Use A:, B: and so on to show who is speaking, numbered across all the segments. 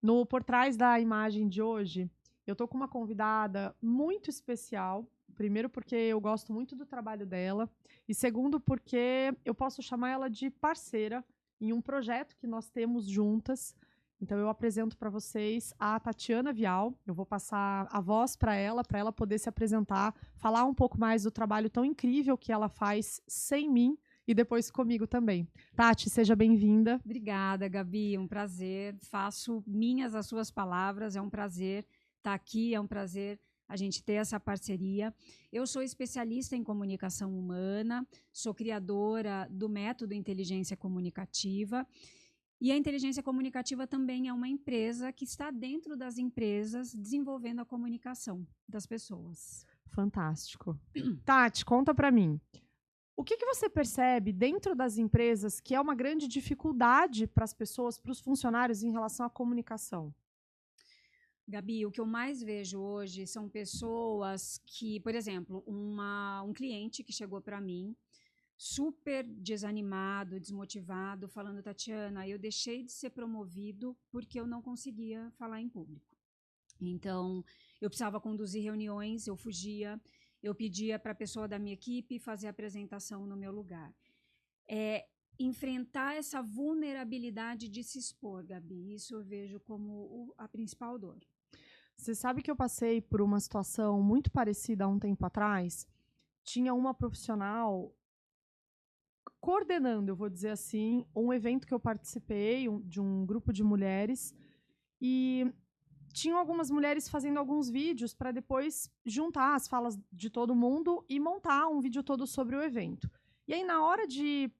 A: No Por Trás da Imagem de hoje, eu tô com uma convidada muito especial. Primeiro, porque eu gosto muito do trabalho dela. E segundo, porque eu posso chamar ela de parceira em um projeto que nós temos juntas. Então, eu apresento para vocês a Tatiana Vial. Eu vou passar a voz para ela poder se apresentar, falar um pouco mais do trabalho tão incrível que ela faz sem mim e depois comigo também. Tati, seja bem-vinda.
B: Obrigada, Gabi. Um prazer. Faço minhas as suas palavras. É um prazer estar aqui. É um prazer a gente ter essa parceria. Eu sou especialista em comunicação humana, sou criadora do método Inteligência Comunicativa. E a inteligência comunicativa também é uma empresa que está dentro das empresas desenvolvendo a comunicação das pessoas.
A: Fantástico. Tati, conta para mim. O que você percebe dentro das empresas que é uma grande dificuldade para as pessoas, para os funcionários em relação à comunicação?
B: Gabi, o que eu mais vejo hoje são pessoas que, por exemplo, um cliente que chegou para mim super desanimado, desmotivado, falando: Tatiana, eu deixei de ser promovido porque eu não conseguia falar em público. Então, eu precisava conduzir reuniões, eu fugia, eu pedia para a pessoa da minha equipe fazer a apresentação no meu lugar. Enfrentar essa vulnerabilidade de se expor, Gabi, isso eu vejo como a principal dor.
A: Você sabe que eu passei por uma situação muito parecida há um tempo atrás? Tinha uma profissional coordenando, eu vou dizer assim, um evento que eu participei, de um grupo de mulheres, e tinham algumas mulheres fazendo alguns vídeos para depois juntar as falas de todo mundo e montar um vídeo todo sobre o evento. E aí, na hora de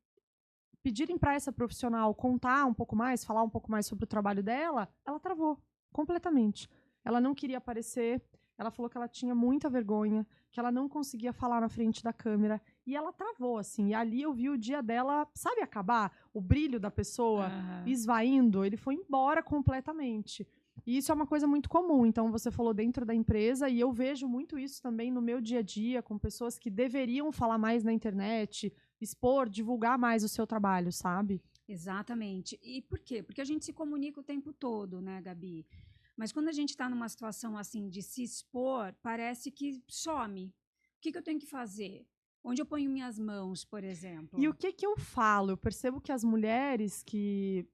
A: pedirem para essa profissional contar um pouco mais, falar um pouco mais sobre o trabalho dela, ela travou completamente. Ela não queria aparecer, ela falou que ela tinha muita vergonha, que ela não conseguia falar na frente da câmera, e ela travou, assim. E ali eu vi o dia dela, sabe, acabar? O brilho da pessoa esvaindo, ele foi embora completamente. E isso é uma coisa muito comum. Então, você falou dentro da empresa, e eu vejo muito isso também no meu dia a dia, com pessoas que deveriam falar mais na internet, expor, divulgar mais o seu trabalho, sabe?
B: Exatamente. E por quê? Porque a gente se comunica o tempo todo, né, Gabi? Mas quando a gente está numa situação assim de se expor, parece que some. O que eu tenho que fazer? Onde eu ponho minhas mãos, por exemplo?
A: E o que eu falo? Eu percebo que as mulheres que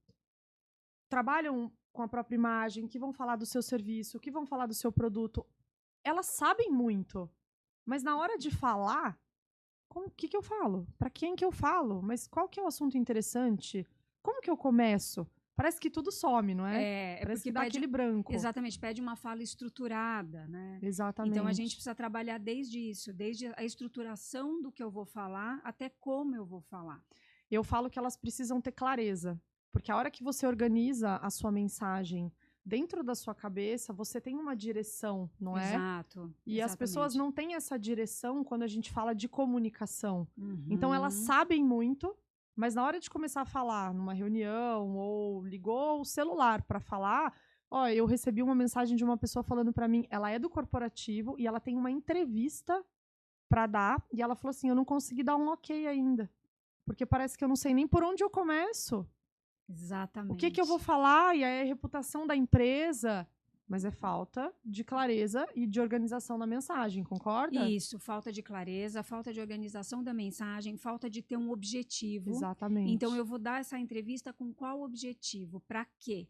A: trabalham com a própria imagem, que vão falar do seu serviço, que vão falar do seu produto, elas sabem muito. Mas na hora de falar, o que eu falo? Para quem que eu falo? Mas qual que é o assunto interessante? Como que eu começo? Parece que tudo some, não é? Parece que dá aquele branco.
B: Exatamente, pede uma fala estruturada, né?
A: Exatamente.
B: Então a gente precisa trabalhar desde isso, desde a estruturação do que eu vou falar até como eu vou falar.
A: Eu falo que elas precisam ter clareza, porque a hora que você organiza a sua mensagem dentro da sua cabeça, você tem uma direção, não é?
B: Exato.
A: E
B: exatamente.
A: As pessoas não têm essa direção quando a gente fala de comunicação. Então elas sabem muito, mas na hora de começar a falar numa reunião ou ligou o celular para falar, eu recebi uma mensagem de uma pessoa falando para mim, ela é do corporativo e ela tem uma entrevista para dar, e ela falou assim: eu não consegui dar um ok ainda, porque parece que eu não sei nem por onde eu começo.
B: Exatamente.
A: O que eu vou falar? E aí a reputação da empresa. Mas é falta de clareza e de organização da mensagem, concorda?
B: Isso, falta de clareza, falta de organização da mensagem, falta de ter um objetivo.
A: Exatamente.
B: Então, eu vou dar essa entrevista com qual objetivo? Para quê?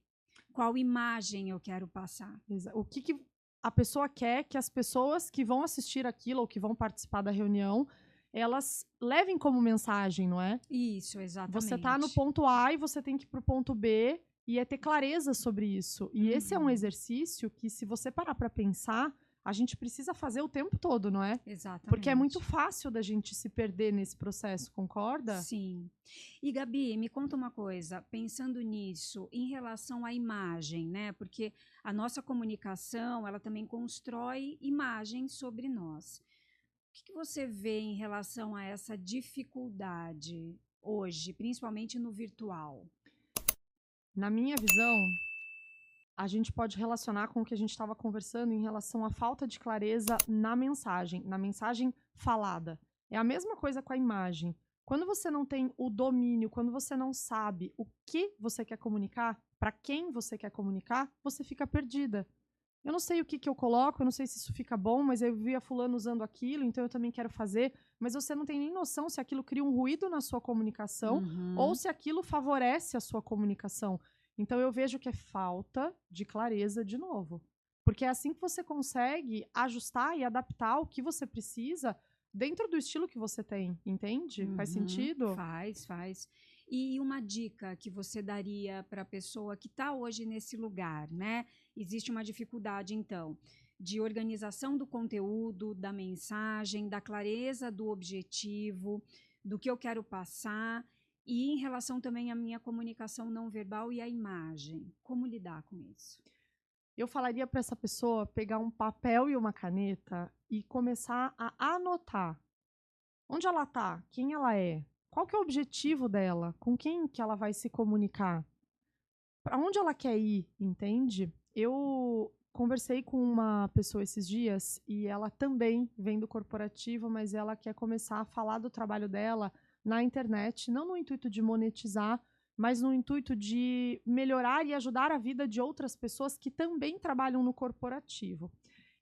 B: Qual imagem eu quero passar?
A: O que a pessoa quer que as pessoas que vão assistir aquilo ou que vão participar da reunião, elas levem como mensagem, não é?
B: Isso, exatamente.
A: Você está no ponto A e você tem que ir para o ponto B, e é ter clareza sobre isso. E esse é um exercício que, se você parar para pensar, a gente precisa fazer o tempo todo, não é?
B: Exatamente.
A: Porque é muito fácil da gente se perder nesse processo, concorda?
B: Sim. E, Gabi, me conta uma coisa, pensando nisso, em relação à imagem, né? Porque a nossa comunicação, ela também constrói imagens sobre nós. O que você vê em relação a essa dificuldade hoje, principalmente no virtual?
A: Na minha visão, a gente pode relacionar com o que a gente estava conversando em relação à falta de clareza na mensagem falada. É a mesma coisa com a imagem. Quando você não tem o domínio, quando você não sabe o que você quer comunicar, para quem você quer comunicar, você fica perdida. Eu não sei o que eu coloco, eu não sei se isso fica bom, mas eu vi a fulano usando aquilo, então eu também quero fazer. Mas você não tem nem noção se aquilo cria um ruído na sua comunicação ou se aquilo favorece a sua comunicação. Então eu vejo que é falta de clareza de novo. Porque é assim que você consegue ajustar e adaptar o que você precisa dentro do estilo que você tem, entende? Faz sentido?
B: Faz. E uma dica que você daria para a pessoa que está hoje nesse lugar, né? Existe uma dificuldade, então, de organização do conteúdo, da mensagem, da clareza do objetivo, do que eu quero passar, e em relação também à minha comunicação não verbal e à imagem. Como lidar com isso?
A: Eu falaria para essa pessoa pegar um papel e uma caneta e começar a anotar. Onde ela está? Quem ela é? Qual que é o objetivo dela? Com quem que ela vai se comunicar? Para onde ela quer ir, entende? Eu conversei com uma pessoa esses dias e ela também vem do corporativo, mas ela quer começar a falar do trabalho dela na internet, não no intuito de monetizar, mas no intuito de melhorar e ajudar a vida de outras pessoas que também trabalham no corporativo.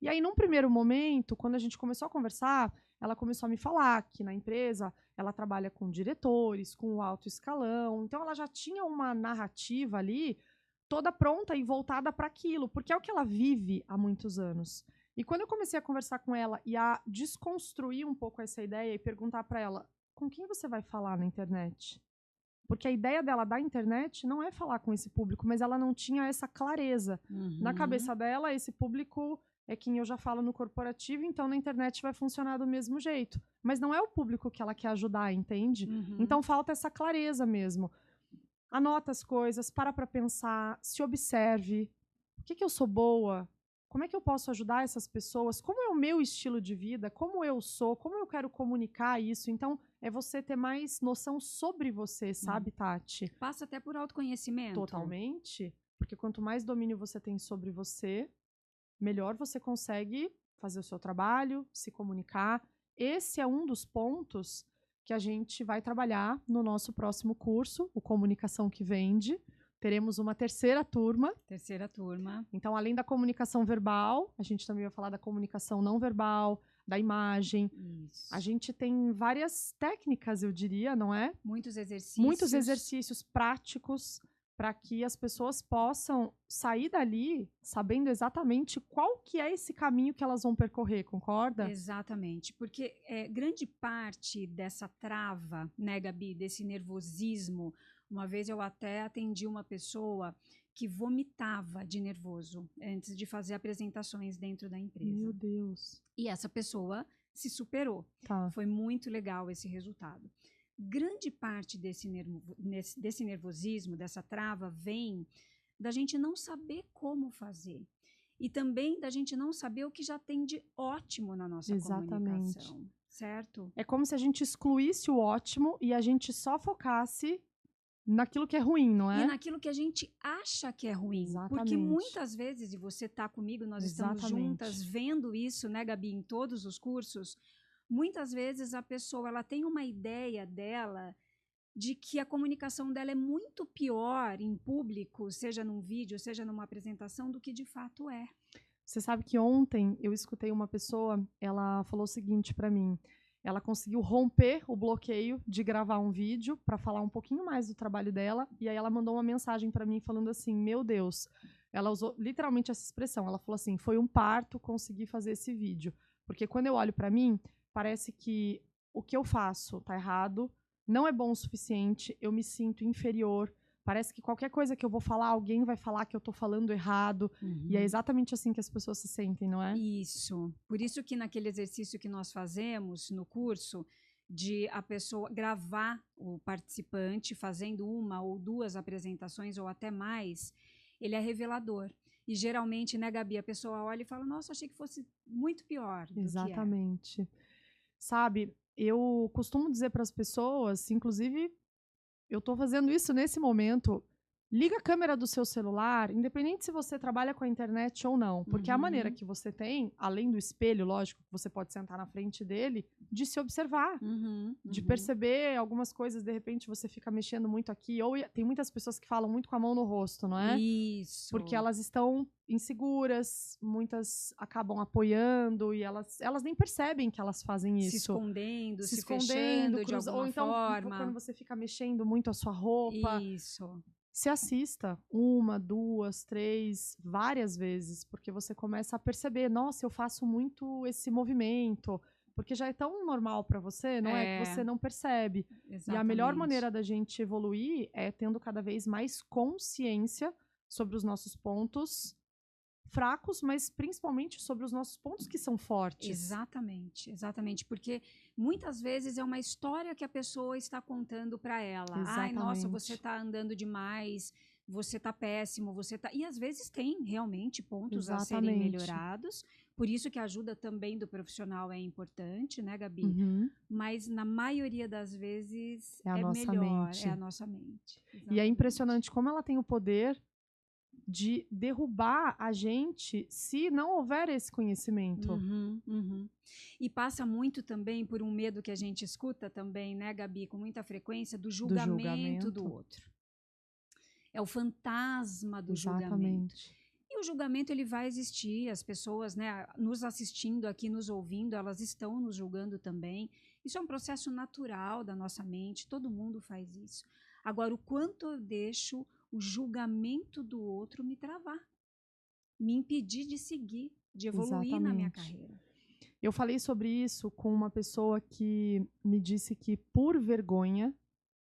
A: E aí, num primeiro momento, quando a gente começou a conversar, ela começou a me falar que na empresa ela trabalha com diretores, com o alto escalão. Então, ela já tinha uma narrativa ali toda pronta e voltada para aquilo, porque é o que ela vive há muitos anos. E quando eu comecei a conversar com ela e a desconstruir um pouco essa ideia e perguntar para ela, com quem você vai falar na internet? Porque a ideia dela da internet não é falar com esse público, mas ela não tinha essa clareza. Na cabeça dela, esse público é quem eu já falo no corporativo, então na internet vai funcionar do mesmo jeito. Mas não é o público que ela quer ajudar, entende? Então falta essa clareza mesmo. Anota as coisas, para pensar, se observe. O que eu sou boa? Como é que eu posso ajudar essas pessoas? Como é o meu estilo de vida? Como eu sou? Como eu quero comunicar isso? Então, é você ter mais noção sobre você, sabe, Tati?
B: Passa até por autoconhecimento.
A: Totalmente. Porque quanto mais domínio você tem sobre você, melhor você consegue fazer o seu trabalho, se comunicar. Esse é um dos pontos que a gente vai trabalhar no nosso próximo curso, o Comunicação que Vende. Teremos uma terceira turma. Então, além da comunicação verbal, a gente também vai falar da comunicação não verbal, da imagem.
B: Isso.
A: A gente tem várias técnicas, eu diria, não é?
B: Muitos exercícios.
A: Muitos exercícios práticos para que as pessoas possam sair dali sabendo exatamente qual que é esse caminho que elas vão percorrer, concorda?
B: Exatamente, porque grande parte dessa trava, né, Gabi, desse nervosismo. Uma vez eu até atendi uma pessoa que vomitava de nervoso antes de fazer apresentações dentro da empresa.
A: Meu Deus.
B: E essa pessoa se superou.
A: Tá.
B: Foi muito legal esse resultado. Grande parte desse nervosismo, dessa trava, vem da gente não saber como fazer. E também da gente não saber o que já tem de ótimo na nossa comunicação. Certo?
A: É como se a gente excluísse o ótimo e a gente só focasse naquilo que é ruim, não é?
B: E naquilo que a gente acha que é ruim.
A: Exatamente.
B: Porque muitas vezes, e você está comigo, nós estamos juntas vendo isso, né, Gabi, em todos os cursos, muitas vezes a pessoa ela tem uma ideia dela de que a comunicação dela é muito pior em público, seja num vídeo, seja numa apresentação, do que de fato é.
A: Você sabe que ontem eu escutei uma pessoa, ela falou o seguinte para mim, ela conseguiu romper o bloqueio de gravar um vídeo para falar um pouquinho mais do trabalho dela, e aí ela mandou uma mensagem para mim falando assim, meu Deus, ela usou literalmente essa expressão, ela falou assim, foi um parto conseguir fazer esse vídeo, porque quando eu olho para mim, parece que o que eu faço tá errado, não é bom o suficiente, eu me sinto inferior, parece que qualquer coisa que eu vou falar, alguém vai falar que eu tô falando errado. E é exatamente assim que as pessoas se sentem, não é?
B: Isso. Por isso que naquele exercício que nós fazemos no curso, de a pessoa gravar o participante fazendo uma ou duas apresentações ou até mais, ele é revelador. E geralmente, né, Gabi, a pessoa olha e fala, nossa, achei que fosse muito pior do
A: Exatamente.
B: que é.
A: Sabe, eu costumo dizer para as pessoas, inclusive, eu estou fazendo isso nesse momento, Liga a câmera do seu celular, independente se você trabalha com a internet ou não. Porque a maneira que você tem, além do espelho, lógico, que você pode sentar na frente dele, de se observar. De perceber algumas coisas, de repente você fica mexendo muito aqui. Ou tem muitas pessoas que falam muito com a mão no rosto, não é?
B: Isso.
A: Porque elas estão inseguras, muitas acabam apoiando e elas nem percebem que elas fazem isso.
B: Se escondendo, de alguma
A: ou então
B: forma.
A: quando você fica mexendo muito a sua roupa.
B: Isso.
A: Se assista 1, 2, 3, várias vezes, porque você começa a perceber, nossa, eu faço muito esse movimento, porque já é tão normal para você, não é? Que você não percebe.
B: Exatamente.
A: E a melhor maneira da gente evoluir é tendo cada vez mais consciência sobre os nossos pontos fracos, mas principalmente sobre os nossos pontos que são fortes.
B: Exatamente, exatamente, porque muitas vezes é uma história que a pessoa está contando para ela. Ai, nossa, você está andando demais, você está péssimo, você tá... E às vezes tem realmente pontos a serem melhorados, por isso que a ajuda também do profissional é importante, né, Gabi? Mas na maioria das vezes é melhor, é a nossa mente. Exatamente.
A: E é impressionante como ela tem o poder de derrubar a gente se não houver esse conhecimento.
B: E passa muito também por um medo que a gente escuta também, né, Gabi, com muita frequência, do julgamento do outro. É o fantasma do julgamento. E o julgamento, ele vai existir, as pessoas, né, nos assistindo aqui, nos ouvindo, elas estão nos julgando também. Isso é um processo natural da nossa mente, todo mundo faz isso. Agora, o quanto eu deixo o julgamento do outro me travar, me impedir de seguir, de evoluir na minha carreira.
A: Eu falei sobre isso com uma pessoa que me disse que, por vergonha,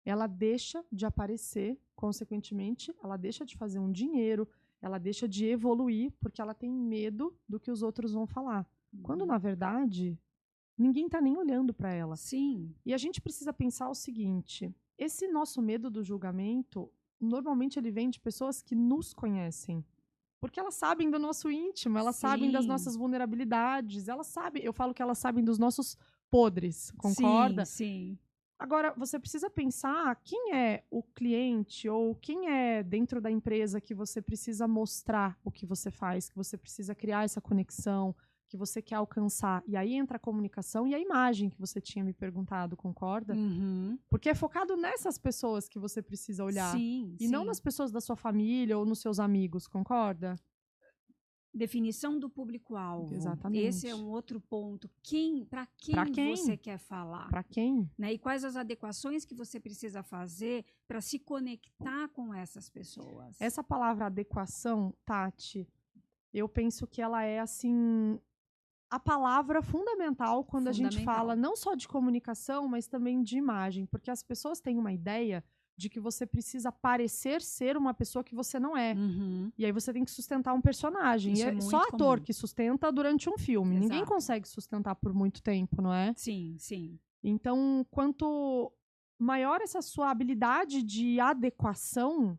A: ela deixa de aparecer, consequentemente, ela deixa de fazer um dinheiro, ela deixa de evoluir, porque ela tem medo do que os outros vão falar. Quando, na verdade, ninguém está nem olhando para ela.
B: Sim.
A: E a gente precisa pensar o seguinte, esse nosso medo do julgamento, normalmente ele vem de pessoas que nos conhecem. Porque elas sabem do nosso íntimo, elas sabem das nossas vulnerabilidades, elas sabem, eu falo que elas sabem dos nossos podres, concorda?
B: Sim.
A: Agora, você precisa pensar quem é o cliente ou quem é dentro da empresa que você precisa mostrar o que você faz, que você precisa criar essa conexão, que você quer alcançar. E aí entra a comunicação e a imagem que você tinha me perguntado, concorda? Porque é focado nessas pessoas que você precisa olhar. E não nas pessoas da sua família ou nos seus amigos, concorda?
B: Definição do público-alvo.
A: Exatamente.
B: Esse é um outro ponto. Para quem você quer falar?
A: Para quem?
B: Né? E quais as adequações que você precisa fazer para se conectar com essas pessoas?
A: Essa palavra adequação, Tati, eu penso que ela é, assim, a palavra fundamental quando a gente fala não só de comunicação, mas também de imagem. Porque as pessoas têm uma ideia de que você precisa parecer ser uma pessoa que você não é. E aí você tem que sustentar um personagem.
B: Isso
A: e é só ator que sustenta durante um filme.
B: Exato.
A: Ninguém consegue sustentar por muito tempo, não é?
B: Sim.
A: Então, quanto maior essa sua habilidade de adequação,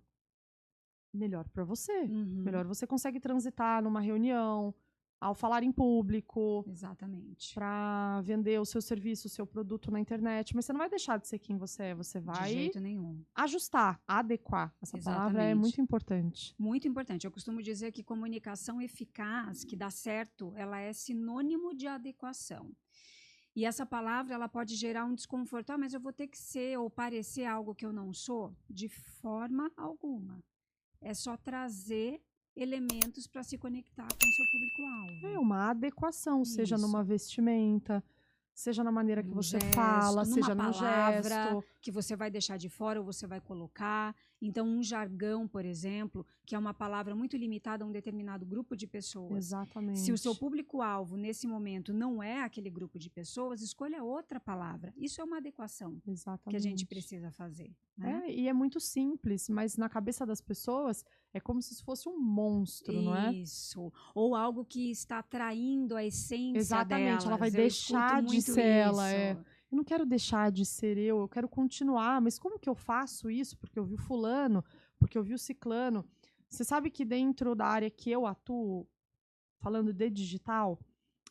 A: melhor para você. Melhor você consegue transitar numa reunião, ao falar em público.
B: Exatamente.
A: Para vender o seu serviço, o seu produto na internet. Mas você não vai deixar de ser quem você é. Você vai
B: de jeito nenhum.
A: Ajustar, adequar. Essa palavra é muito importante.
B: Muito importante. Eu costumo dizer que comunicação eficaz, que dá certo, ela é sinônimo de adequação. E essa palavra, ela pode gerar um desconforto. Ah, mas eu vou ter que ser ou parecer algo que eu não sou? De forma alguma. É só trazer elementos para se conectar com o seu público-alvo.
A: É uma adequação, seja numa vestimenta, seja na maneira que você fala, seja num gesto.
B: Que você vai deixar de fora ou você vai colocar. Então, um jargão, por exemplo, que é uma palavra muito limitada a um determinado grupo de pessoas.
A: Exatamente.
B: Se o seu público-alvo, nesse momento, não é aquele grupo de pessoas, escolha outra palavra. Isso é uma adequação que a gente precisa fazer. Né?
A: E é muito simples, mas na cabeça das pessoas é como se fosse um monstro, não é?
B: Isso. Ou algo que está traindo a essência
A: Exatamente,
B: delas.
A: ela vai deixar de ser ela. Eu não quero deixar de ser eu quero continuar, mas como que eu faço isso? Porque eu vi o fulano, porque eu vi o ciclano. Você sabe que dentro da área que eu atuo, falando de digital,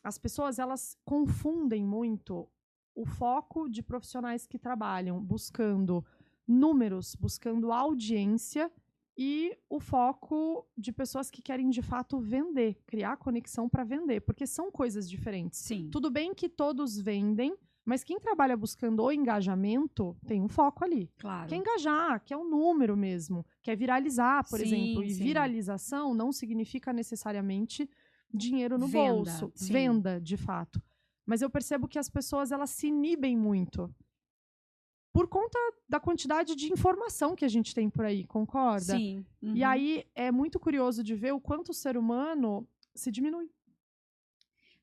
A: as pessoas elas confundem muito o foco de profissionais que trabalham buscando números, buscando audiência e o foco de pessoas que querem, de fato, vender, criar conexão para vender, porque são coisas diferentes.
B: Sim.
A: Tudo bem que todos vendem, mas quem trabalha buscando o engajamento tem um foco ali.
B: Claro.
A: Quer engajar, quer um número mesmo, quer viralizar, por exemplo. E
B: sim.
A: viralização não significa necessariamente dinheiro no
B: Venda,
A: bolso.
B: sim.
A: Venda, de fato. Mas eu percebo que as pessoas, elas se inibem muito por conta da quantidade de informação que a gente tem por aí, concorda?
B: Sim.
A: E aí é muito curioso de ver o quanto o ser humano se diminui.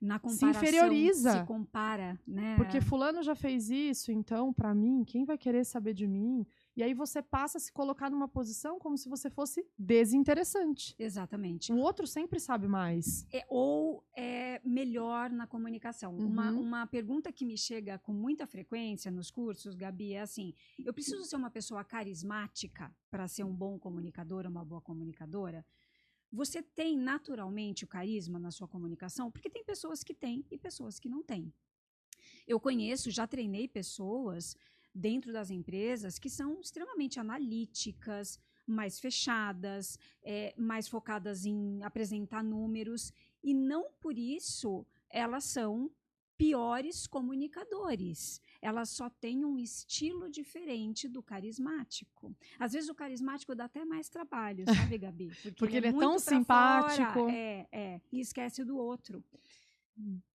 B: Na comparação,
A: se inferioriza.
B: Se compara, né?
A: Porque fulano já fez isso, então, pra mim, quem vai querer saber de mim? E aí você passa a se colocar numa posição como se você fosse desinteressante.
B: Exatamente.
A: O outro sempre sabe mais.
B: Ou é melhor na comunicação. Uma pergunta que me chega com muita frequência nos cursos, Gabi, é assim: eu preciso ser uma pessoa carismática para ser um bom comunicador, uma boa comunicadora? Você tem naturalmente o carisma na sua comunicação? Porque tem pessoas que têm e pessoas que não têm. Eu conheço, já treinei pessoas dentro das empresas que são extremamente analíticas, mais fechadas, mais focadas em apresentar números, e não por isso elas são piores comunicadores. Elas só têm um estilo diferente do carismático. Às vezes o carismático dá até mais trabalho, sabe, Gabi?
A: Porque ele é
B: muito
A: tão simpático.
B: Fora, e esquece do outro.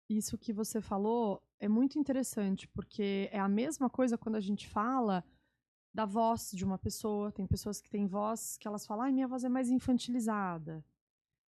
A: Isso que você falou é muito interessante, porque é a mesma coisa quando a gente fala da voz de uma pessoa. Tem pessoas que têm voz que elas falam, ai, minha voz é mais infantilizada.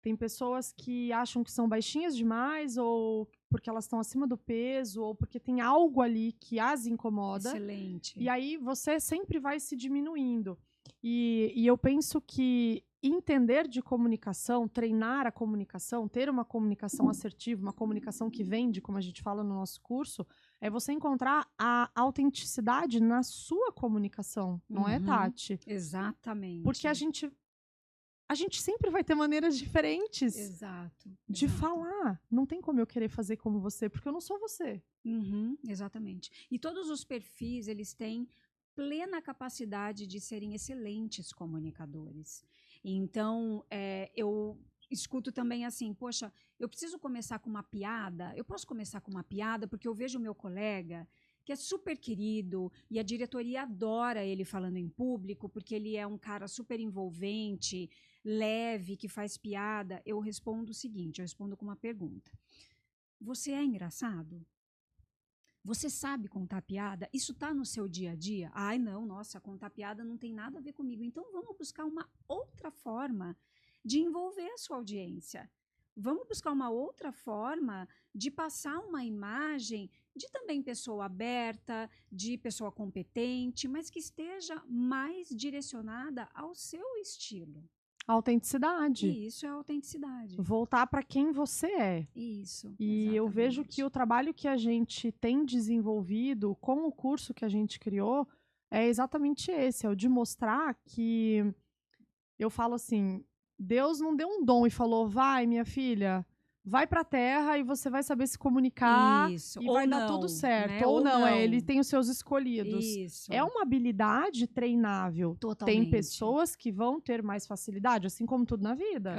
A: Tem pessoas que acham que são baixinhas demais, ou porque elas estão acima do peso, ou porque tem algo ali que as incomoda.
B: Excelente.
A: E aí você sempre vai se diminuindo. E eu penso que entender de comunicação, treinar a comunicação, ter uma comunicação assertiva, uma comunicação que vende, como a gente fala no nosso curso, é você encontrar a autenticidade na sua comunicação, não é, Tati?
B: Exatamente.
A: Porque a gente sempre vai ter maneiras diferentes de falar. Não tem como eu querer fazer como você, porque eu não sou você.
B: Exatamente. E todos os perfis, eles têm plena capacidade de serem excelentes comunicadores. Então, eu escuto também assim, poxa, eu preciso começar com uma piada, eu posso começar com uma piada porque eu vejo o meu colega que é super querido e a diretoria adora ele falando em público porque ele é um cara super envolvente, leve, que faz piada. Eu respondo o seguinte, eu respondo com uma pergunta. Você é engraçado? Você sabe contar piada? Isso está no seu dia a dia? Ai, não, nossa, contar piada não tem nada a ver comigo. Então, vamos buscar uma outra forma de envolver a sua audiência. Vamos buscar uma outra forma de passar uma imagem de também pessoa aberta, de pessoa competente, mas que esteja mais direcionada ao seu estilo.
A: Autenticidade.
B: Isso é autenticidade.
A: Voltar para quem você é.
B: Isso.
A: E
B: exatamente.
A: eu vejo que o trabalho que a gente tem desenvolvido com o curso que a gente criou é exatamente esse, é o de mostrar que eu falo assim, Deus não deu um dom e falou, vai, minha filha, vai pra terra e você vai saber se comunicar
B: Isso.
A: e
B: Ou
A: vai
B: não,
A: dar tudo certo.
B: Né?
A: Ou não, ele tem os seus escolhidos.
B: Isso.
A: É uma habilidade treinável.
B: Totalmente.
A: Tem pessoas que vão ter mais facilidade, assim como tudo na vida.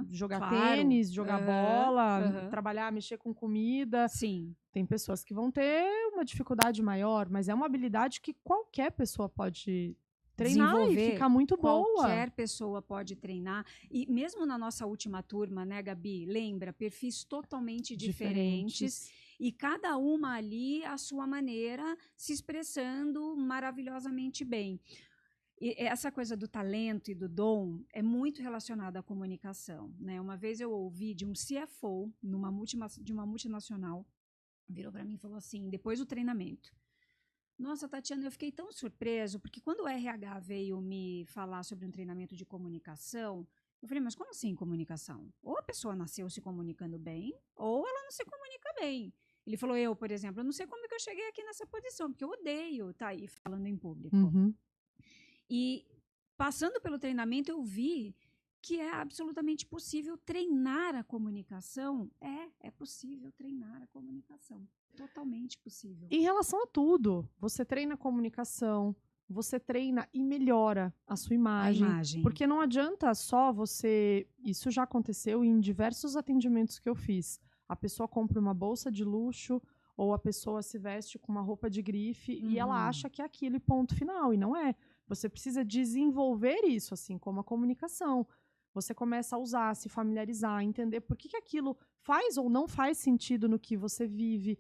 A: Jogar tênis, jogar bola, trabalhar, mexer com comida.
B: Sim.
A: Tem pessoas que vão ter uma dificuldade maior, mas é uma habilidade que qualquer pessoa pode treinar e ficar muito boa.
B: Qualquer pessoa pode treinar. E mesmo na nossa última turma, né, Gabi? Lembra, perfis totalmente diferentes. E cada uma ali, à sua maneira, se expressando maravilhosamente bem. E essa coisa do talento e do dom é muito relacionada à comunicação, né? Uma vez eu ouvi de um CFO de uma multinacional, virou para mim e falou assim, depois do treinamento: nossa, Tatiana, eu fiquei tão surpreso, porque quando o RH veio me falar sobre um treinamento de comunicação, eu falei, mas como assim comunicação? Ou a pessoa nasceu se comunicando bem, ou ela não se comunica bem. Ele falou, eu, por exemplo, eu não sei como que eu cheguei aqui nessa posição, porque eu odeio estar aí falando em público. E passando pelo treinamento, eu vi que é absolutamente possível treinar a comunicação. É possível treinar a comunicação. Totalmente possível.
A: Em relação a tudo, você treina a comunicação, você treina e melhora a sua
B: A
A: imagem.
B: imagem.
A: Porque não adianta só você... Isso já aconteceu em diversos atendimentos que eu fiz. A pessoa compra uma bolsa de luxo ou a pessoa se veste com uma roupa de grife e ela acha que é aquilo e ponto final. E não é. Você precisa desenvolver isso, assim como a comunicação. Você começa a usar, se familiarizar, entender por que aquilo faz ou não faz sentido no que você vive.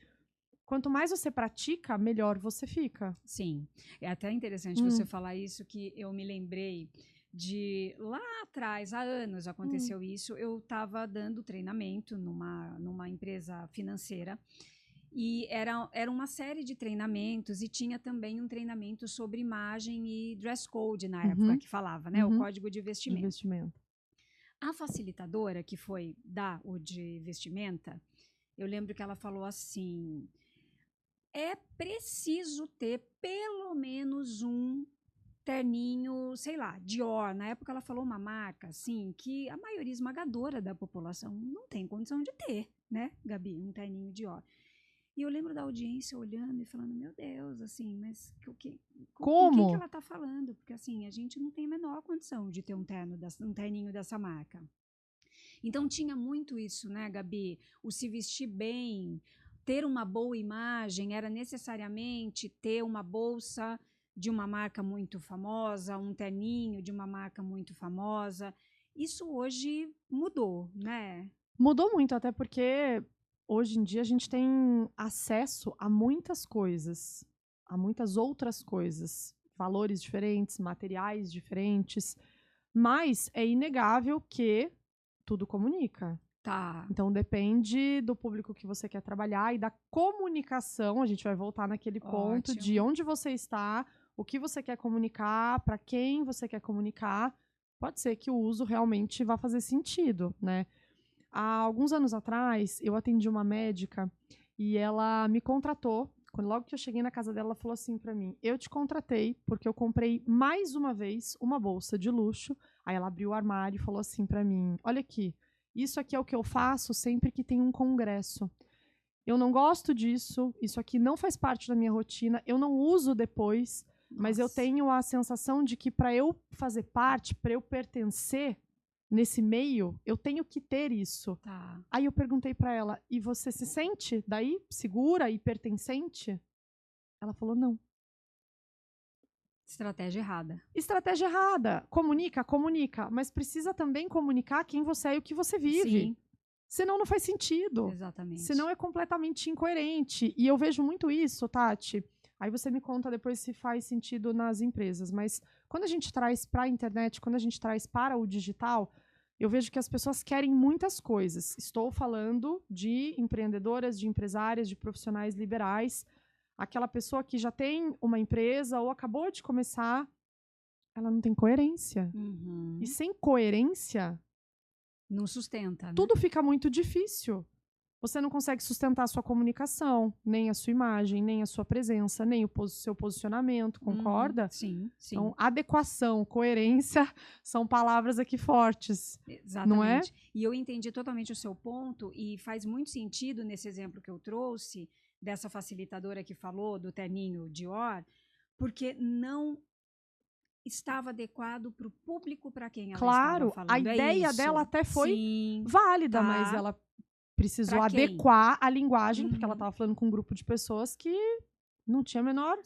A: Quanto mais você pratica, melhor você fica.
B: Sim, é até interessante você falar isso, que eu me lembrei de lá atrás, há anos aconteceu isso. Eu estava dando treinamento numa empresa financeira e era uma série de treinamentos e tinha também um treinamento sobre imagem e dress code na época que falava, né? O código de vestimenta.
A: Investimento.
B: A facilitadora que foi dar o de vestimenta, eu lembro que ela falou assim: é preciso ter pelo menos um terninho, sei lá, Dior. Na época ela falou uma marca, assim, que a maioria esmagadora da população não tem condição de ter, né, Gabi? Um terninho Dior. E eu lembro da audiência olhando e falando, meu Deus, assim, mas com quem que ela tá falando? Porque, assim, a gente não tem a menor condição de ter um terninho dessa marca. Então, tinha muito isso, né, Gabi? O se vestir bem, ter uma boa imagem, era necessariamente ter uma bolsa de uma marca muito famosa, um terninho de uma marca muito famosa. Isso hoje mudou, né?
A: Mudou muito, até porque hoje em dia a gente tem acesso a muitas coisas, a muitas outras coisas, valores diferentes, materiais diferentes, mas é inegável que tudo comunica.
B: Tá.
A: Então depende do público que você quer trabalhar e da comunicação. A gente vai voltar naquele ponto de onde você está, o que você quer comunicar, para quem você quer comunicar. Pode ser que o uso realmente vá fazer sentido, né? Há alguns anos atrás, eu atendi uma médica e ela me contratou. Logo que eu cheguei na casa dela, ela falou assim para mim: eu te contratei porque eu comprei mais uma vez uma bolsa de luxo. Aí ela abriu o armário e falou assim para mim: olha aqui, isso aqui é o que eu faço sempre que tem um congresso. Eu não gosto disso, isso aqui não faz parte da minha rotina, eu não uso depois, mas eu tenho a sensação de que para eu fazer parte, para eu pertencer nesse meio, eu tenho que ter isso.
B: Tá.
A: Aí eu perguntei para ela: e você se sente daí segura e pertencente? Ela falou: não.
B: Estratégia errada.
A: Estratégia errada. Comunica, comunica, mas precisa também comunicar quem você é e o que você vive.
B: Sim.
A: Senão não faz sentido.
B: Exatamente.
A: Senão é completamente incoerente. E eu vejo muito isso, Tati. Aí você me conta depois se faz sentido nas empresas. Mas quando a gente traz para a internet, quando a gente traz para o digital, eu vejo que as pessoas querem muitas coisas. Estou falando de empreendedoras, de empresárias, de profissionais liberais. Aquela pessoa que já tem uma empresa ou acabou de começar, ela não tem coerência. E sem coerência,
B: não sustenta, né?
A: Tudo fica muito difícil. Você não consegue sustentar a sua comunicação, nem a sua imagem, nem a sua presença, nem o seu posicionamento, concorda?
B: Sim, sim.
A: Então, adequação, coerência são palavras aqui fortes.
B: Exatamente.
A: Não é?
B: E eu entendi totalmente o seu ponto e faz muito sentido nesse exemplo que eu trouxe dessa facilitadora que falou do terninho Dior, porque não estava adequado para o público para quem ela estava falando.
A: Claro, a ideia dela até foi válida, mas ela precisou adequar a linguagem, porque ela estava falando com um grupo de pessoas que não tinha a menor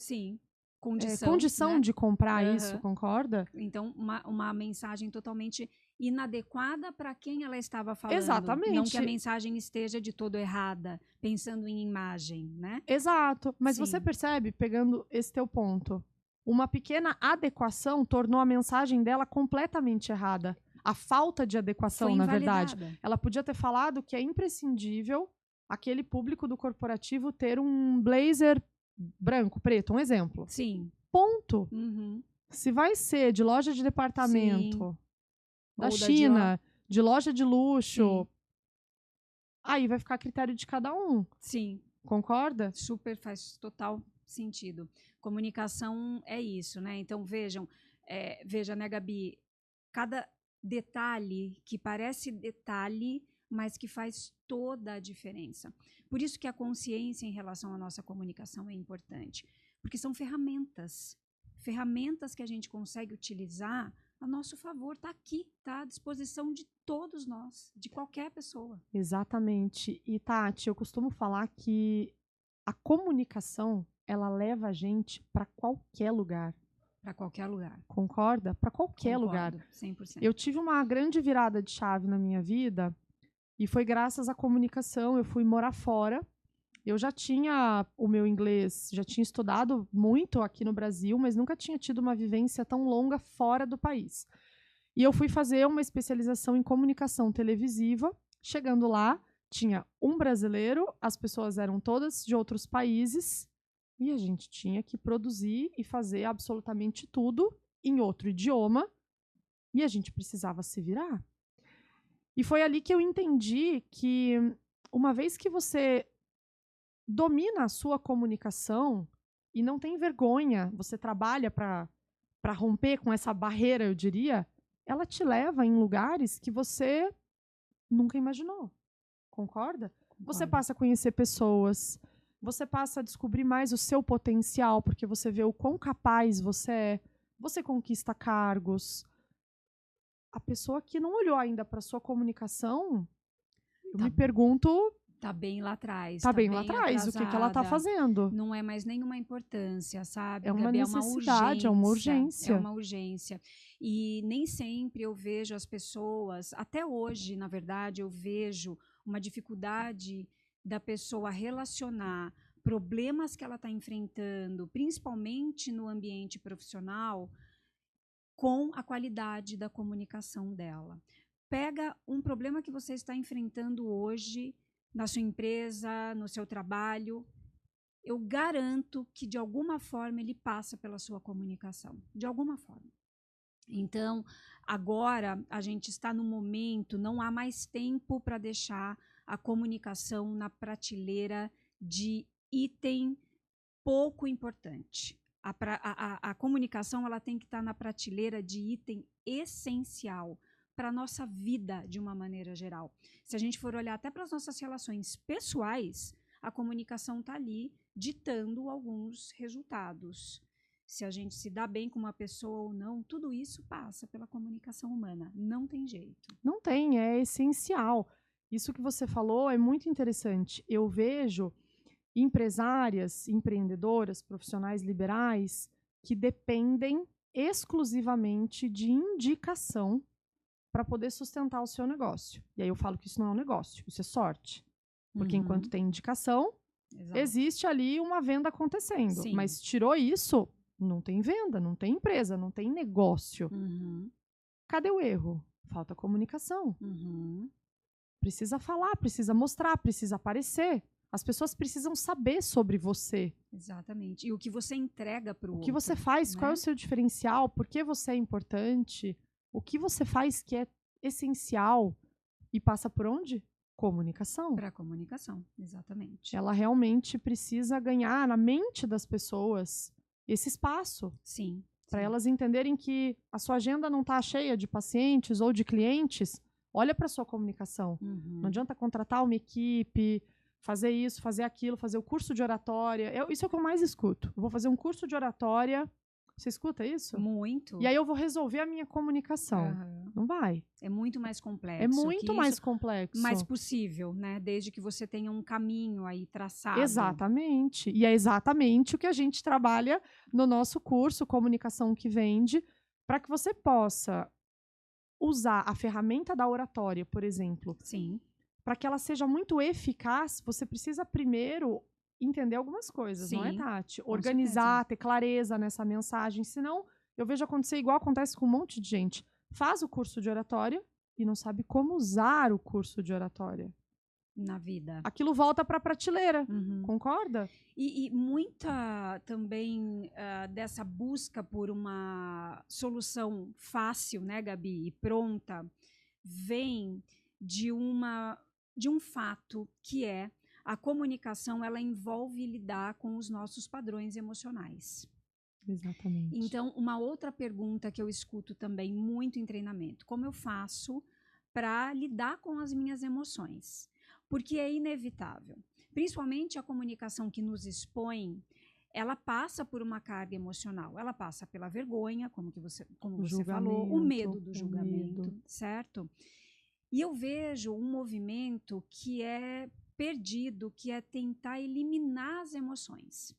A: condição
B: né?
A: de comprar isso, concorda?
B: Então, uma mensagem totalmente inadequada para quem ela estava falando.
A: Exatamente.
B: Não que a mensagem esteja de todo errada, pensando em imagem, né?
A: Exato. Mas você percebe, pegando esse teu ponto, uma pequena adequação tornou a mensagem dela completamente errada. A falta de adequação, na verdade. Ela podia ter falado que é imprescindível aquele público do corporativo ter um blazer branco, preto, um exemplo.
B: Sim.
A: Ponto. Se vai ser de loja de departamento, da China, de loja de luxo, aí vai ficar a critério de cada um.
B: Sim.
A: Concorda?
B: Super, faz total sentido. Comunicação é isso, né? Então, veja, né, Gabi? Cada detalhe que parece detalhe, mas que faz toda a diferença. Por isso que a consciência em relação à nossa comunicação é importante. Porque são ferramentas. ferramentas que a gente consegue utilizar a nosso favor, está aqui, está à disposição de todos nós, de qualquer pessoa.
A: Exatamente. E, Tati, eu costumo falar que a comunicação, ela leva a gente para qualquer lugar.
B: Para qualquer lugar.
A: Concorda? Para qualquer lugar.
B: 100%.
A: Eu tive uma grande virada de chave na minha vida e foi graças à comunicação. Eu fui morar fora. Eu já tinha o meu inglês, já tinha estudado muito aqui no Brasil, mas nunca tinha tido uma vivência tão longa fora do país. E eu fui fazer uma especialização em comunicação televisiva. Chegando lá, tinha um brasileiro, as pessoas eram todas de outros países, e a gente tinha que produzir e fazer absolutamente tudo em outro idioma, e a gente precisava se virar. E foi ali que eu entendi que, uma vez que você domina a sua comunicação e não tem vergonha, você trabalha para romper com essa barreira, eu diria, ela te leva em lugares que você nunca imaginou. Concorda? Você passa a conhecer pessoas, você passa a descobrir mais o seu potencial, porque você vê o quão capaz você é, você conquista cargos. A pessoa que não olhou ainda para sua comunicação, eu me pergunto...
B: Tá bem lá atrás.
A: Tá bem lá atrás. O que ela tá fazendo?
B: Não é mais nenhuma importância, sabe?
A: É uma
B: Gabi,
A: necessidade, é uma urgência.
B: É uma urgência. E nem sempre eu vejo as pessoas, até hoje, na verdade, eu vejo uma dificuldade da pessoa relacionar problemas que ela está enfrentando, principalmente no ambiente profissional, com a qualidade da comunicação dela. Pega um problema que você está enfrentando hoje na sua empresa, no seu trabalho, eu garanto que de alguma forma ele passa pela sua comunicação, de alguma forma. Então, agora a gente está no momento, não há mais tempo para deixar a comunicação na prateleira de item pouco importante. A comunicação ela tem que estar na prateleira de item essencial para a nossa vida de uma maneira geral. Se a gente for olhar até para as nossas relações pessoais, a comunicação está ali ditando alguns resultados. Se a gente se dá bem com uma pessoa ou não, tudo isso passa pela comunicação humana. Não tem jeito.
A: Não tem, é essencial. Isso que você falou é muito interessante. Eu vejo empresárias, empreendedoras, profissionais liberais que dependem exclusivamente de indicação para poder sustentar o seu negócio. E aí eu falo que isso não é um negócio, isso é sorte. Porque enquanto tem indicação, existe ali uma venda acontecendo.
B: Sim.
A: Mas tirou isso, não tem venda, não tem empresa, não tem negócio. Cadê o erro? Falta comunicação. Precisa falar, precisa mostrar, precisa aparecer. As pessoas precisam saber sobre você.
B: Exatamente. E o que você entrega para o outro.
A: O que você faz,
B: né?
A: Qual é o seu diferencial, por que você é importante, o que você faz que é essencial e passa por onde? Comunicação.
B: Para a comunicação, exatamente.
A: Ela realmente precisa ganhar na mente das pessoas esse espaço.
B: Sim.
A: Para elas entenderem que a sua agenda não está cheia de pacientes ou de clientes. Olha para a sua comunicação. Não adianta contratar uma equipe, fazer isso, fazer aquilo, fazer o curso de oratória. Isso é o que eu mais escuto. Eu vou fazer um curso de oratória. Você escuta isso?
B: Muito.
A: E aí eu vou resolver a minha comunicação. Não vai.
B: É muito mais complexo.
A: É muito mais complexo.
B: Mais possível, né? Desde que você tenha um caminho aí traçado.
A: Exatamente. E é exatamente o que a gente trabalha no nosso curso Comunicação que Vende, para que você possa usar a ferramenta da oratória, por exemplo.
B: Sim.
A: Para que ela seja muito eficaz, você precisa primeiro entender algumas coisas, não é, Tati? Organizar, ter clareza nessa mensagem. Senão, eu vejo acontecer igual acontece com um monte de gente. Faz o curso de oratória e não sabe como usar o curso de oratória.
B: Na vida.
A: Aquilo volta para a prateleira, concorda?
B: E muita também dessa busca por uma solução fácil, né, Gabi, e pronta, vem de um fato que é a comunicação, ela envolve lidar com os nossos padrões emocionais.
A: Exatamente.
B: Então, uma outra pergunta que eu escuto também muito em treinamento: como eu faço para lidar com as minhas emoções? Porque é inevitável. Principalmente a comunicação que nos expõe, ela passa por uma carga emocional. Ela passa pela vergonha, como você falou, o
A: julgamento,
B: medo do
A: o
B: julgamento,
A: medo.
B: certo? E eu vejo um movimento que é perdido, que é tentar eliminar as emoções.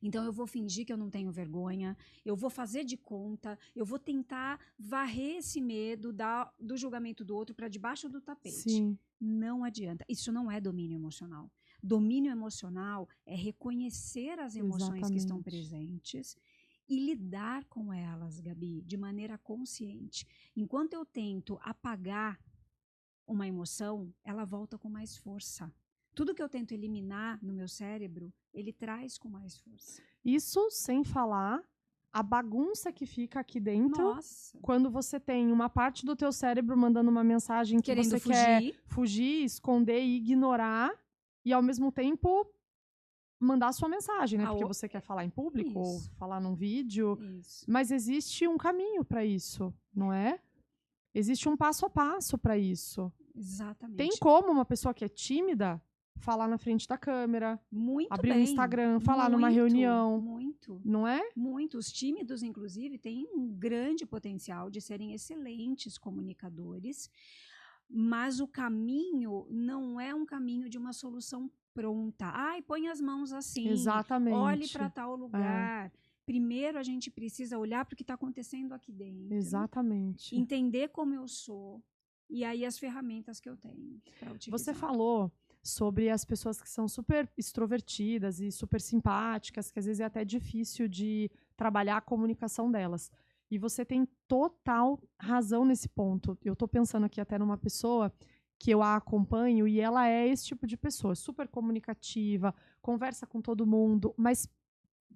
B: Então, eu vou fingir que eu não tenho vergonha, eu vou fazer de conta, eu vou tentar varrer esse medo do julgamento do outro para debaixo do tapete.
A: Sim.
B: Não adianta. Isso não é domínio emocional. Domínio emocional é reconhecer as emoções que estão presentes e lidar com elas, Gabi, de maneira consciente. Enquanto eu tento apagar uma emoção, ela volta com mais força. Tudo que eu tento eliminar no meu cérebro, ele traz com mais força.
A: Isso sem falar a bagunça que fica aqui dentro.
B: Nossa.
A: Quando você tem uma parte do teu cérebro mandando uma mensagem que
B: Querendo
A: você quer fugir, esconder e ignorar, e ao mesmo tempo mandar a sua mensagem, né? Porque você quer falar em público ou falar num vídeo.
B: Isso.
A: Mas existe um caminho para isso, não é? Existe um passo a passo para isso.
B: Exatamente.
A: Tem como uma pessoa que é tímida falar na frente da câmera, abrir um Instagram, falar numa reunião.
B: Muito.
A: Não é?
B: Muito. Os tímidos, inclusive, têm um grande potencial de serem excelentes comunicadores, mas o caminho não é um caminho de uma solução pronta. Ai, põe as mãos assim.
A: Exatamente.
B: Olhe para tal lugar. Primeiro, a gente precisa olhar para o que está acontecendo aqui dentro.
A: Exatamente.
B: Entender como eu sou. E aí, as ferramentas que eu tenho para utilizar.
A: Você falou sobre as pessoas que são super extrovertidas e super simpáticas, que às vezes é até difícil de trabalhar a comunicação delas. E você tem total razão nesse ponto. Eu estou pensando aqui até numa pessoa que eu a acompanho e ela é esse tipo de pessoa, super comunicativa, conversa com todo mundo, mas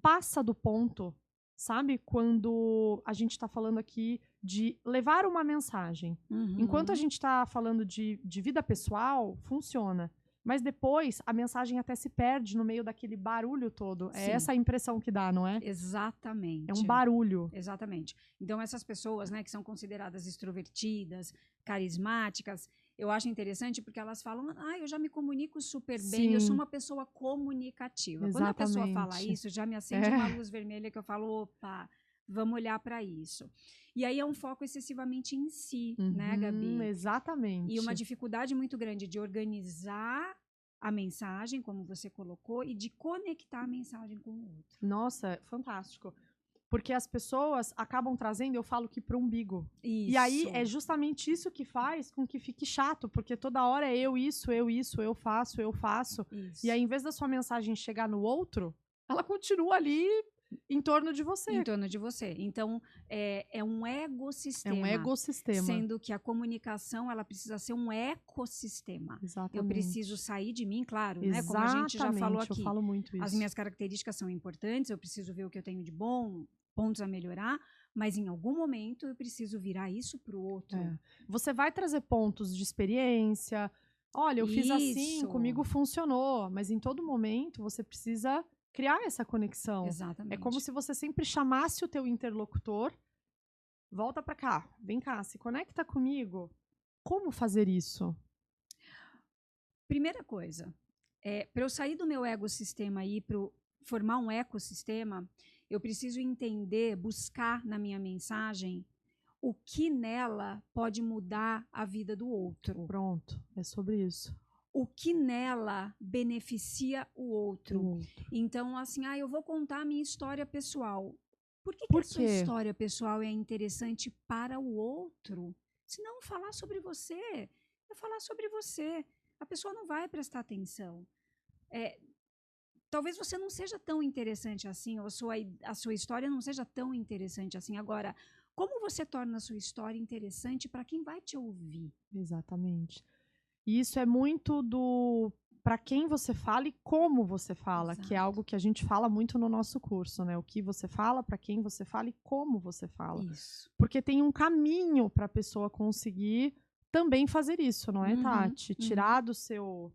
A: passa do ponto, sabe? Quando a gente está falando aqui de levar uma mensagem. Enquanto a gente está falando de vida pessoal, funciona. Mas depois a mensagem até se perde no meio daquele barulho todo. É essa a impressão que dá, não é?
B: Exatamente.
A: É um barulho.
B: Exatamente. Então, essas pessoas, né, que são consideradas extrovertidas, carismáticas, eu acho interessante porque elas falam, eu já me comunico super bem, eu sou uma pessoa comunicativa.
A: Exatamente.
B: Quando a pessoa fala isso, já me acende uma luz vermelha que eu falo, opa, vamos olhar para isso. E aí é um foco excessivamente em si, né, Gabi?
A: Exatamente.
B: E uma dificuldade muito grande de organizar a mensagem, como você colocou, e de conectar a mensagem com o outro.
A: Nossa, fantástico. Porque as pessoas acabam trazendo, eu falo que pro umbigo.
B: Isso.
A: E aí é justamente isso que faz com que fique chato, porque toda hora é eu faço.
B: Isso.
A: E aí, em vez da sua mensagem chegar no outro, ela continua ali em torno de você.
B: Em torno de você. Então, é um ecossistema.
A: É um ecossistema.
B: Sendo que a comunicação, ela precisa ser um ecossistema.
A: Exatamente.
B: Eu preciso sair de mim, claro, né? Como a gente já falou aqui.
A: Eu falo muito isso.
B: As minhas características são importantes, eu preciso ver o que eu tenho de bom, pontos a melhorar, mas em algum momento eu preciso virar isso para o outro.
A: Você vai trazer pontos de experiência. Olha, eu fiz assim, comigo funcionou. Mas em todo momento você precisa criar essa conexão.
B: Exatamente.
A: É como se você sempre chamasse o teu interlocutor, volta para cá, vem cá, se conecta comigo. Como fazer isso?
B: Primeira coisa, para eu sair do meu ecossistema e para formar um ecossistema, eu preciso entender, buscar na minha mensagem o que nela pode mudar a vida do outro.
A: Pronto, é sobre isso.
B: O que nela beneficia o outro. Então, assim, eu vou contar a minha história pessoal. Por que a sua história pessoal é interessante para o outro? Se não falar sobre você, é falar sobre você. A pessoa não vai prestar atenção. Talvez você não seja tão interessante assim, ou a sua história não seja tão interessante assim. Agora, como você torna a sua história interessante para quem vai te ouvir?
A: Exatamente. E isso é muito do para quem você fala e como você fala, que é algo que a gente fala muito no nosso curso, né? O que você fala, para quem você fala e como você fala.
B: Isso.
A: Porque tem um caminho para a pessoa conseguir também fazer isso, não é, Tati? Tirar do seu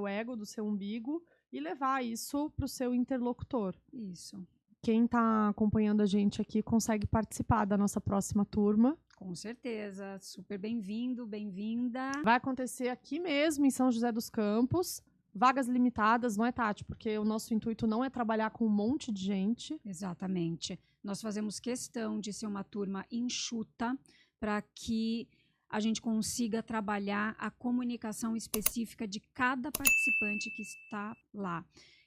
A: ego, do seu umbigo e levar isso para o seu interlocutor.
B: Isso.
A: Quem está acompanhando a gente aqui consegue participar da nossa próxima turma.
B: Com certeza. Super bem-vindo, bem-vinda.
A: Vai acontecer aqui mesmo, em São José dos Campos, vagas limitadas, não é, Tati? Porque o nosso intuito não é trabalhar com um monte de gente.
B: Exatamente. Nós fazemos questão de ser uma turma enxuta para que a gente consiga trabalhar a comunicação específica de cada participante que está lá.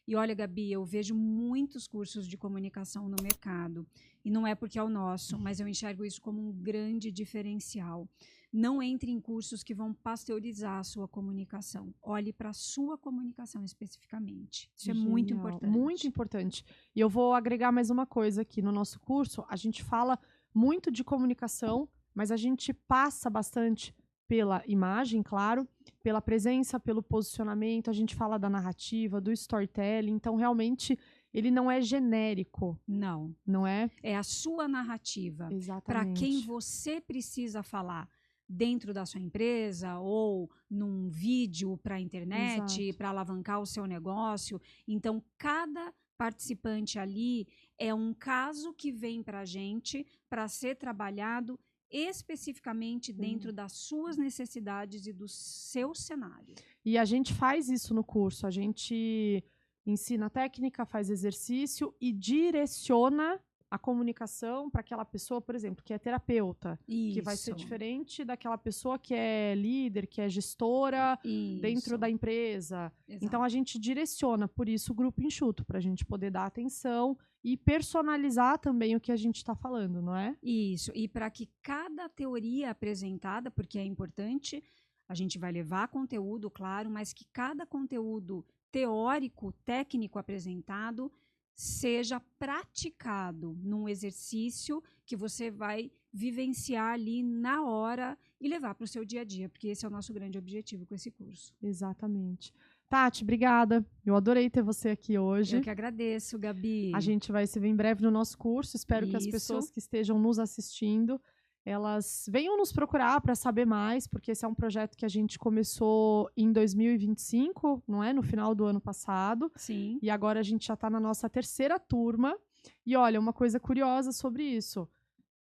B: E olha, Gabi, eu vejo muitos cursos de comunicação no mercado. E não é porque é o nosso, mas eu enxergo isso como um grande diferencial. Não entre em cursos que vão pasteurizar a sua comunicação. Olhe para a sua comunicação especificamente. Isso é muito importante.
A: Muito importante. E eu vou agregar mais uma coisa aqui. No nosso curso, a gente fala muito de comunicação, mas a gente passa bastante pela imagem, claro, pela presença, pelo posicionamento. A gente fala da narrativa, do storytelling. Então, realmente, ele não é genérico.
B: Não.
A: Não é?
B: É a sua narrativa.
A: Exatamente.
B: Para quem você precisa falar. Dentro da sua empresa ou num vídeo para a internet, para alavancar o seu negócio. Então, cada participante ali é um caso que vem para a gente para ser trabalhado especificamente dentro das suas necessidades e do seu cenário.
A: E a gente faz isso no curso. A gente ensina técnica, faz exercício e direciona a comunicação para aquela pessoa, por exemplo, que é terapeuta, que vai ser diferente daquela pessoa que é líder, que é gestora dentro da empresa. Exato. Então, a gente direciona, por isso, o grupo enxuto, para a gente poder dar atenção e personalizar também o que a gente está falando, não é?
B: Isso, e para que cada teoria apresentada, porque é importante, a gente vai levar conteúdo, claro, mas que cada conteúdo teórico, técnico apresentado seja praticado num exercício que você vai vivenciar ali na hora e levar para o seu dia a dia, porque esse é o nosso grande objetivo com esse curso.
A: Exatamente. Tati, obrigada. Eu adorei ter você aqui hoje.
B: Eu que agradeço, Gabi.
A: A gente vai se ver em breve no nosso curso. Espero que as pessoas que estejam nos assistindo, elas venham nos procurar para saber mais, porque esse é um projeto que a gente começou em 2025, não é? No final do ano passado.
B: Sim.
A: E agora a gente já está na nossa 3ª turma. E olha, uma coisa curiosa sobre isso.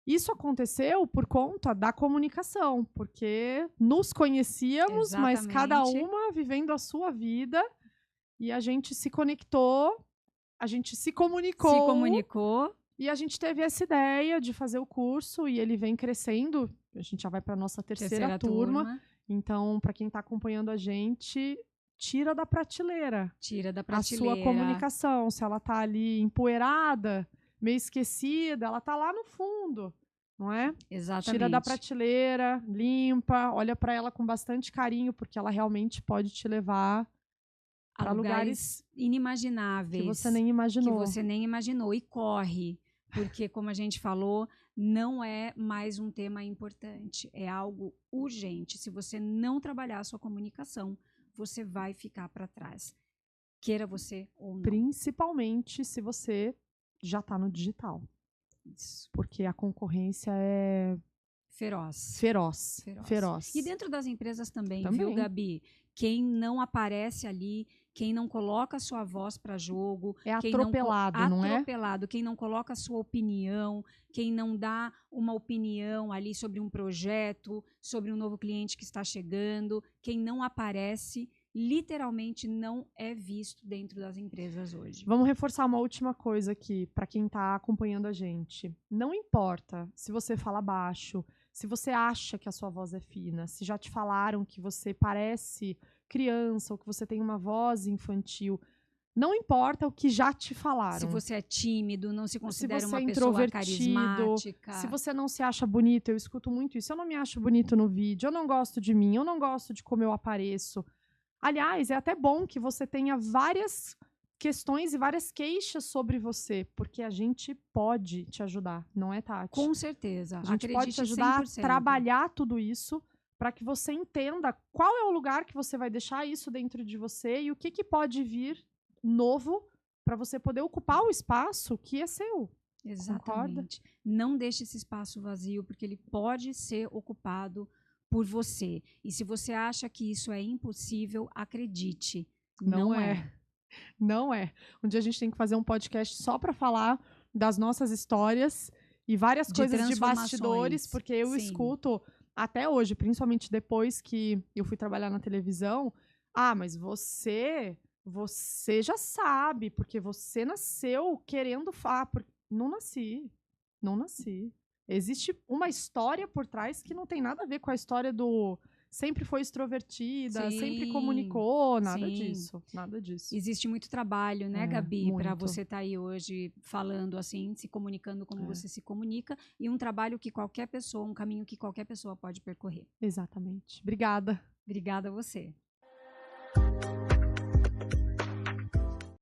A: Isso aconteceu por conta da comunicação, porque nos conhecíamos, mas cada uma vivendo a sua vida, e a gente se conectou, a gente se comunicou. E a gente teve essa ideia de fazer o curso e ele vem crescendo. A gente já vai para a nossa terceira turma. Então, para quem está acompanhando a gente, tira da prateleira.
B: Tira da prateleira.
A: A sua comunicação. Se ela está ali empoeirada, meio esquecida, ela está lá no fundo, não é?
B: Exatamente.
A: Tira da prateleira, limpa, olha para ela com bastante carinho, porque ela realmente pode te levar para lugares
B: inimagináveis.
A: Que você nem imaginou.
B: Que você nem imaginou. E corre. Porque, como a gente falou, não é mais um tema importante. É algo urgente. Se você não trabalhar a sua comunicação, você vai ficar para trás. Queira você ou não.
A: Principalmente se você já está no digital.
B: Isso.
A: Porque a concorrência é...
B: Feroz. E dentro das empresas também, viu, Gabi? Quem não aparece ali, quem não coloca a sua voz para jogo...
A: É atropelado, não é?
B: Atropelado. Quem não coloca a sua opinião, quem não dá uma opinião ali sobre um projeto, sobre um novo cliente que está chegando, quem não aparece, literalmente não é visto dentro das empresas hoje.
A: Vamos reforçar uma última coisa aqui, para quem está acompanhando a gente. Não importa se você fala baixo, se você acha que a sua voz é fina, se já te falaram que você parece criança ou que você tem uma voz infantil, não importa o que já te falaram.
B: Se você é tímido, não se considera uma
A: pessoa
B: carismática.
A: Se você não se acha bonito, eu escuto muito isso. Eu não me acho bonito no vídeo, eu não gosto de mim, eu não gosto de como eu apareço. Aliás, é até bom que você tenha várias questões e várias queixas sobre você, porque a gente pode te ajudar, não é, Tati?
B: Com certeza.
A: A gente pode te ajudar 100%. A trabalhar tudo isso para que você entenda qual é o lugar que você vai deixar isso dentro de você e o que pode vir novo para você poder ocupar o espaço que é seu.
B: Exatamente. Concorda? Não deixe esse espaço vazio, porque ele pode ser ocupado por você. E se você acha que isso é impossível, acredite, não é.
A: Não é. Um dia a gente tem que fazer um podcast só para falar das nossas histórias e várias coisas de bastidores, porque eu escuto até hoje, principalmente depois que eu fui trabalhar na televisão, Ah, mas você já sabe, porque você nasceu querendo não nasci, não nasci. Existe uma história por trás que não tem nada a ver com a história do sempre foi extrovertida, sempre
B: Sim,
A: comunicou, nada
B: sim.
A: disso, nada disso.
B: Existe muito trabalho, né,
A: É,
B: Gabi, para
A: muito.
B: você estar aí hoje falando assim, se comunicando como
A: É,
B: você se comunica, e um trabalho que qualquer pessoa, um caminho que qualquer pessoa pode percorrer.
A: exatamente. Obrigada.
B: Obrigada a você.